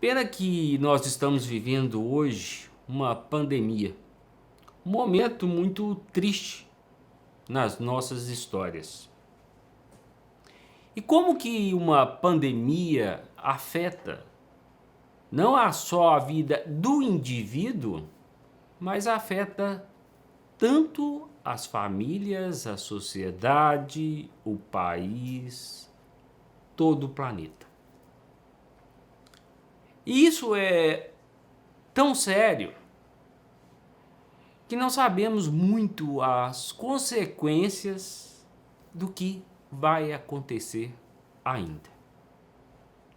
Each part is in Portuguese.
Pena que nós estamos vivendo hoje uma pandemia, um momento muito triste nas nossas histórias. E como que uma pandemia afeta não só a vida do indivíduo, mas afeta tanto as famílias, a sociedade, o país, todo o planeta. E isso é tão sério que não sabemos muito as consequências do que vai acontecer ainda.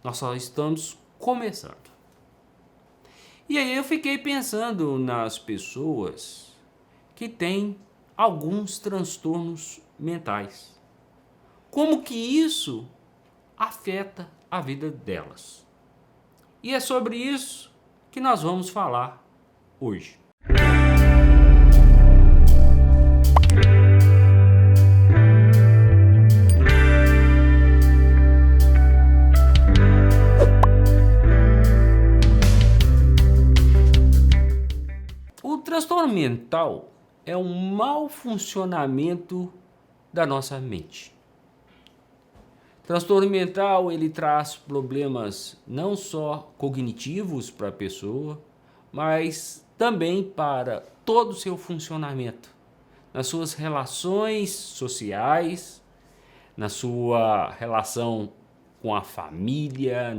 Nós só estamos começando. E aí eu fiquei pensando nas pessoas que têm alguns transtornos mentais. Como que isso afeta a vida delas? E é sobre isso que nós vamos falar hoje. O transtorno mental é um mau funcionamento da nossa mente. O transtorno mental ele traz problemas não só cognitivos para a pessoa, mas também para todo o seu funcionamento, nas suas relações sociais, na sua relação com a família,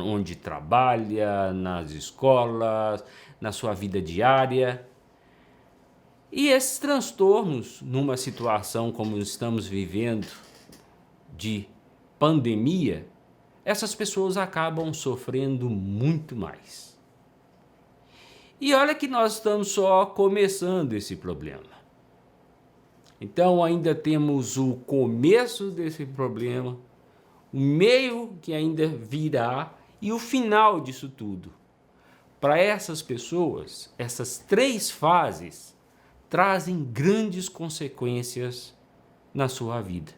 onde trabalha, nas escolas, na sua vida diária. E esses transtornos, numa situação como estamos vivendo, de pandemia, essas pessoas acabam sofrendo muito mais. E olha que nós estamos só começando esse problema. Então ainda temos o começo desse problema, o meio que ainda virá e o final disso tudo. Para essas pessoas, essas três fases trazem grandes consequências na sua vida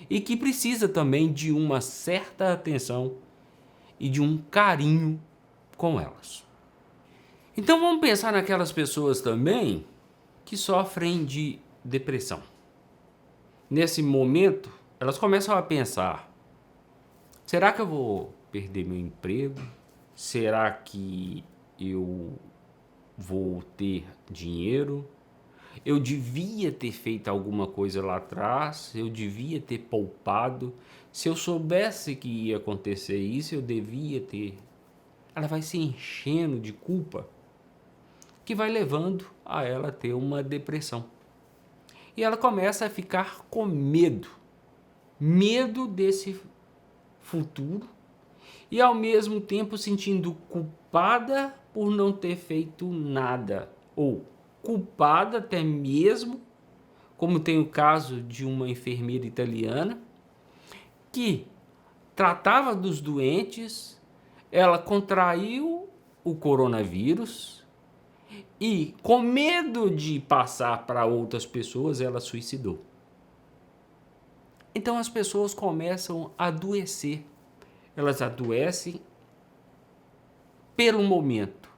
e que precisa também de uma certa atenção e de um carinho com elas. Então vamos pensar naquelas pessoas também que sofrem de depressão. Nesse momento, elas começam a pensar: será que eu vou perder meu emprego? Será que eu vou ter dinheiro? Eu devia ter feito alguma coisa lá atrás, eu devia ter poupado. Se eu soubesse que ia acontecer isso, eu devia ter. Ela vai se enchendo de culpa, que vai levando a ela ter uma depressão. E ela começa a ficar com medo desse futuro e ao mesmo tempo sentindo culpada por não ter feito nada, ou culpada até mesmo, como tem o caso de uma enfermeira italiana que tratava dos doentes, ela contraiu o coronavírus e, com medo de passar para outras pessoas, ela suicidou. Então as pessoas começam a adoecer. Elas adoecem pelo momento.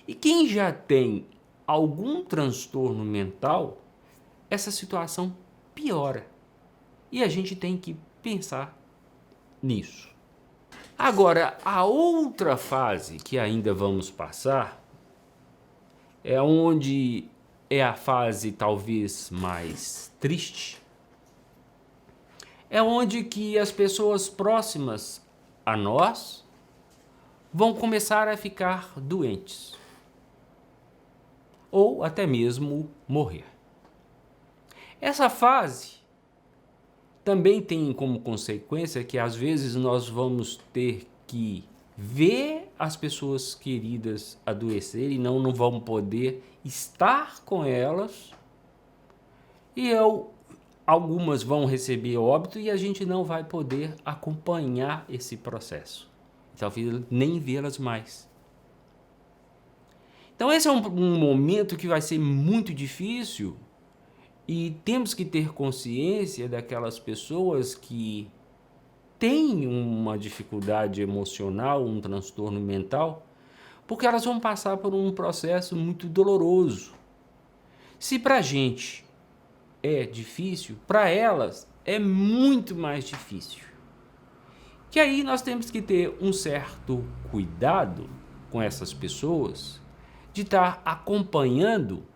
E quem já tem algum transtorno mental, essa situação piora. E a gente tem que pensar nisso. Agora, a outra fase que ainda vamos passar é onde é a fase talvez mais triste. É onde que as pessoas próximas a nós vão começar a ficar doentes ou até mesmo morrer. Essa fase também tem como consequência que às vezes nós vamos ter que ver as pessoas queridas adoecerem e não vamos poder estar com elas, e algumas vão receber óbito e a gente não vai poder acompanhar esse processo, talvez nem vê-las mais. Então esse é um momento que vai ser muito difícil e temos que ter consciência daquelas pessoas que têm uma dificuldade emocional, um transtorno mental, porque elas vão passar por um processo muito doloroso. Se para a gente é difícil, para elas é muito mais difícil. Que aí nós temos que ter um certo cuidado com essas pessoas, de estar acompanhando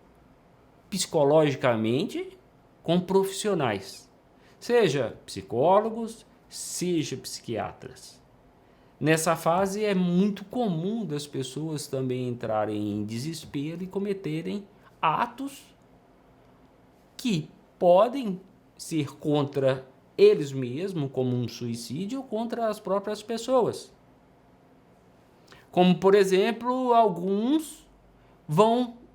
psicologicamente com profissionais, seja psicólogos, seja psiquiatras. Nessa fase é muito comum das pessoas também entrarem em desespero e cometerem atos que podem ser contra eles mesmos, como um suicídio, ou contra as próprias pessoas. Como, por exemplo, alguns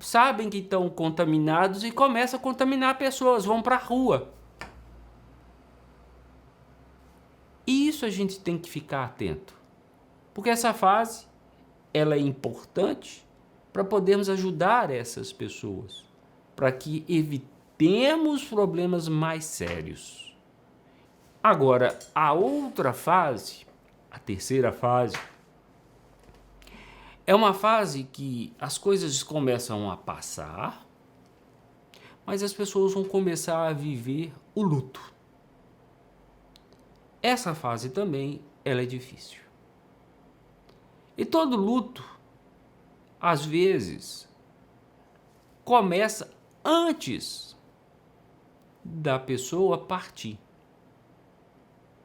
sabem que estão contaminados e começam a contaminar pessoas, vão para a rua. E isso a gente tem que ficar atento, porque essa fase ela é importante para podermos ajudar essas pessoas, para que evitemos problemas mais sérios. Agora, a outra fase, a terceira fase, é uma fase que as coisas começam a passar, mas as pessoas vão começar a viver o luto. Essa fase também ela é difícil. E todo luto, às vezes, começa antes da pessoa partir.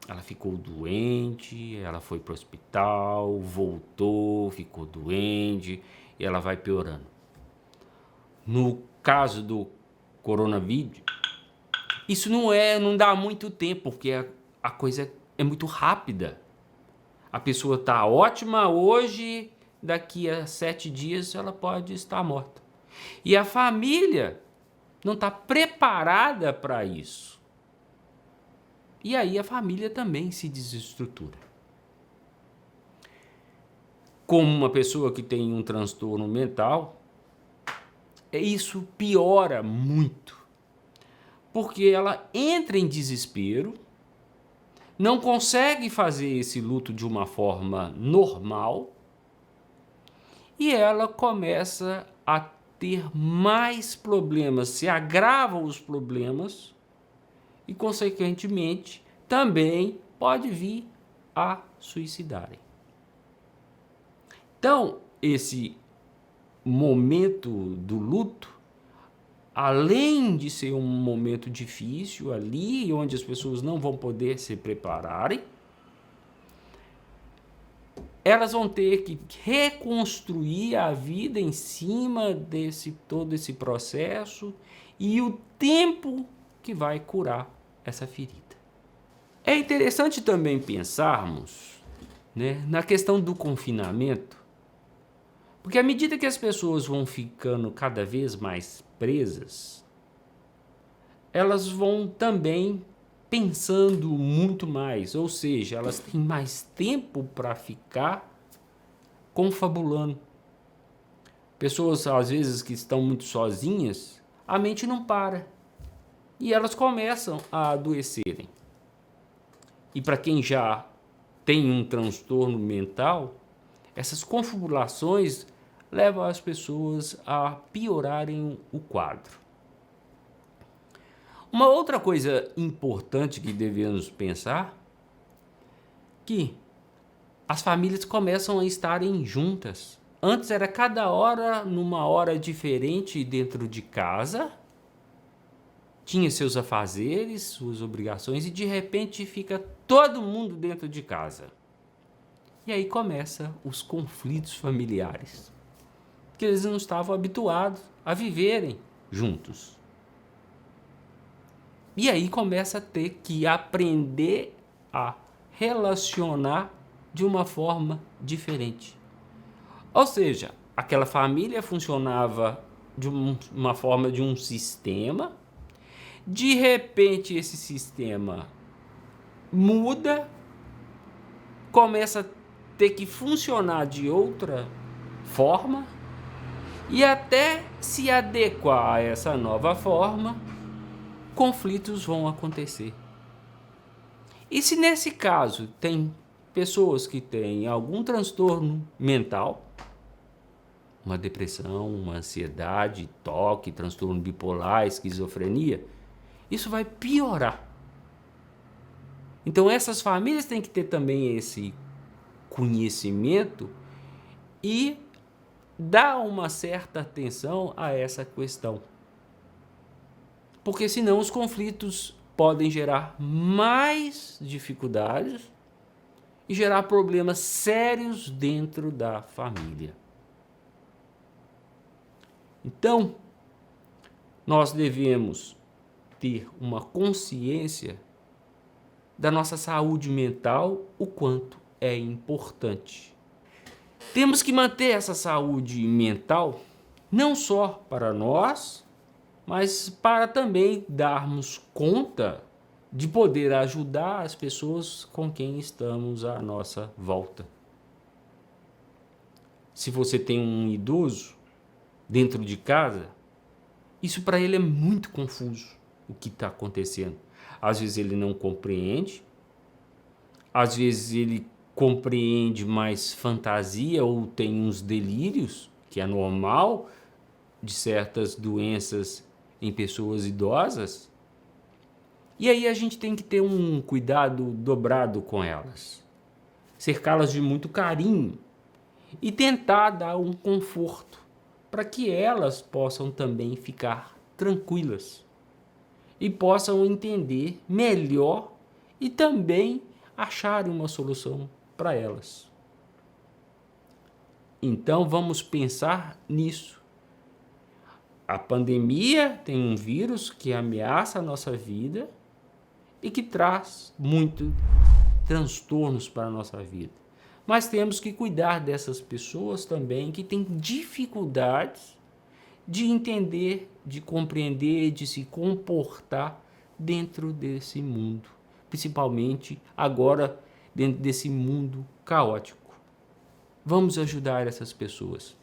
Ela ficou doente, ela foi para o hospital, voltou, ficou doente e ela vai piorando. No caso do coronavírus, isso não dá muito tempo, porque a coisa é muito rápida. A pessoa está ótima hoje, daqui a 7 dias ela pode estar morta. E a família não está preparada para isso. E aí a família também se desestrutura. Como uma pessoa que tem um transtorno mental, isso piora muito. Porque ela entra em desespero, não consegue fazer esse luto de uma forma normal e ela começa a ter mais problemas, se agravam os problemas e, consequentemente, também pode vir a suicidarem. Então, esse momento do luto, além de ser um momento difícil ali, onde as pessoas não vão poder se prepararem, elas vão ter que reconstruir a vida em cima desse todo esse processo e o tempo que vai curar essa ferida. É interessante também pensarmos, né, na questão do confinamento, porque à medida que as pessoas vão ficando cada vez mais presas, elas vão também pensando muito mais, ou seja, elas têm mais tempo para ficar confabulando. Pessoas, às vezes, que estão muito sozinhas, a mente não para. E elas começam a adoecerem. E para quem já tem um transtorno mental, essas confabulações levam as pessoas a piorarem o quadro. Uma outra coisa importante que devemos pensar, que as famílias começam a estarem juntas. Antes era cada hora numa hora diferente dentro de casa, tinha seus afazeres, suas obrigações, e de repente fica todo mundo dentro de casa. E aí começam os conflitos familiares, porque eles não estavam habituados a viverem juntos. E aí começa a ter que aprender a relacionar de uma forma diferente. Ou seja, aquela família funcionava de uma forma de um sistema. De repente esse sistema muda, começa a ter que funcionar de outra forma e até se adequar a essa nova forma, conflitos vão acontecer. E se nesse caso tem pessoas que têm algum transtorno mental, uma depressão, uma ansiedade, toque, transtorno bipolar, esquizofrenia, isso vai piorar. Então essas famílias têm que ter também esse conhecimento e dar uma certa atenção a essa questão. Porque senão os conflitos podem gerar mais dificuldades e gerar problemas sérios dentro da família. Então, nós devemos ter uma consciência da nossa saúde mental, o quanto é importante. Temos que manter essa saúde mental não só para nós, mas para também darmos conta de poder ajudar as pessoas com quem estamos à nossa volta. Se você tem um idoso dentro de casa, isso para ele é muito confuso o que está acontecendo. Às vezes ele não compreende, às vezes ele compreende mais fantasia ou tem uns delírios, que é normal, de certas doenças em pessoas idosas. E aí a gente tem que ter um cuidado dobrado com elas, cercá-las de muito carinho e tentar dar um conforto para que elas possam também ficar tranquilas e possam entender melhor e também achar uma solução para elas. Então vamos pensar nisso. A pandemia tem um vírus que ameaça a nossa vida e que traz muitos transtornos para a nossa vida. Mas temos que cuidar dessas pessoas também que têm dificuldades de entender, de compreender, de se comportar dentro desse mundo, principalmente agora dentro desse mundo caótico. Vamos ajudar essas pessoas.